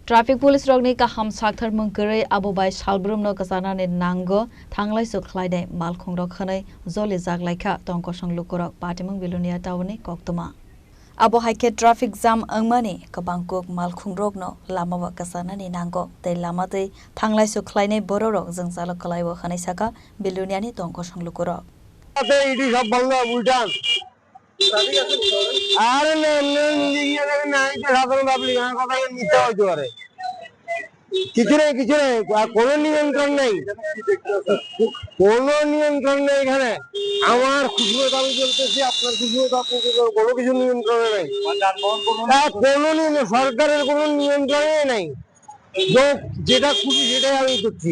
Traffic police रगनि गाहाम साक्थार मंगरै आबोबाय सालब्रुमनो गजानानै नांगो थांलाय सुख्लायनाय मालखंरक खनै जलि जागलायखा तंकसं लुकरक पाटिमं बिलुनिया टाउननि कक्तमा आबो हाइके ट्राफिक जाम अंमानि कबांकुक मालखंरकनो लामावा गजानानै नांगो तै लामादै थांलाय सुख्लायनाय बररक जों जाल कलायबो खनैसाका बिलुनियानि तंकसं लुकरक इडी सब बंद उल्टान আরে সাধারণ পাবলিক কথা মিথ্যা হইতে পারে কিছু নেই কোনো নিয়ন্ত্রণ নেই এখানে আমার খুশি দাবি চলতেছে আপনার খুশি কোনো কিছু নিয়ন্ত্রণে নেই সরকারের কোনো নিয়ন্ত্রণে নেই যেটা খুশি সেটাই আমি করছি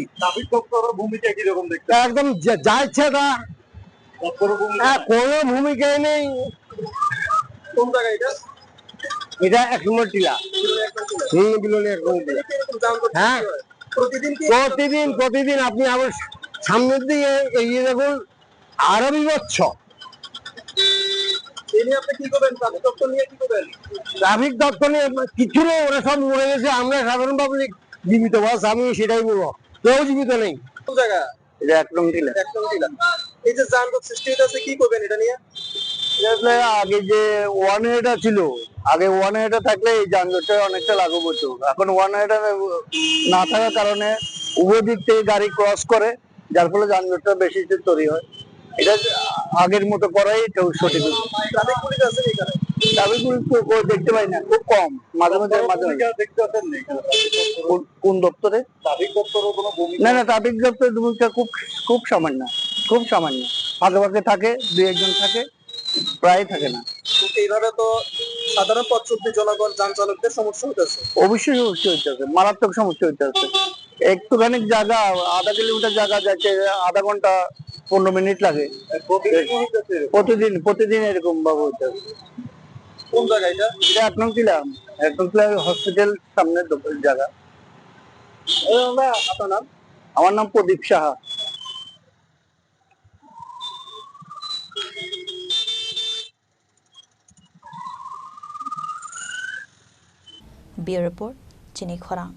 ভূমিকা কিরকম দেখতে একদম যা ইচ্ছা তা কোনো ভূমিকাই নেই কোন জায়গা এটা 1 নম্বর টিলা হ্যাঁ প্রতিদিন আপনি আবার সামনের দিকে এগিয়ে দেখুন আরো বিভৎস ট্রাফিক দপ্তর নিয়ে কিছু নেই ওরা সব মরে গেছে আমরা সাধারণ পাবলিক জীবিত বাস আমি সেটাই বলবো কেউ জীবিত নেই কোন জায়গা এটা 1 নম্বর টিলা এই যে যানজট সৃষ্টি হইতাছে কি করবেন এটা নিয়ে আগে যে ওয়ান ওয়েটা ছিল আগে ওয়ান ওয়েটা থাকলে এই যানজটটা অনেকটা লাঘব হতো এখন ওয়ান ওয়েটা না থাকার কারণে উভয় দিক থেকে গাড়ি ক্রস করে যার ফলে যানজটটা বেশি তৈরি হয় এটা আগের মতো করাই সঠিক ট্রাফিক পুলিশ আছে এখানে ট্রাফিক পুলিশ দেখতে পাই না খুব কম মাঝে মাঝে দেখতে পাচ্ছেন কোন দপ্তরে ট্রাফিক দপ্তরের কোনো ভূমিকা না ট্রাফিক দপ্তরের ভূমিকা খুব সামান্য ফাঁকে ফাঁকে থাকে 2-1 জন থাকে প্রায় থাকে না এইভাবে তো সাধারণ পথ চলতি জনগণ যান চালকদের সমস্যা হইতেছে অবশ্যই সমস্যা হইতেছে মারাত্মক সমস্যা হইতেছে একটুখানি জায়গা আধা কিলোমিটার জায়গা যাচ্ছে আধা ঘন্টা 15 মিনিট লাগে প্রতিদিন এরকম ভাবে হইতেছে কোন জায়গা এটা 1 নং টিলা হসপিটাল সামনে জায়গা আপনার নাম আমার নাম প্রদীপ Saha Bureau Report, Chini Khorang.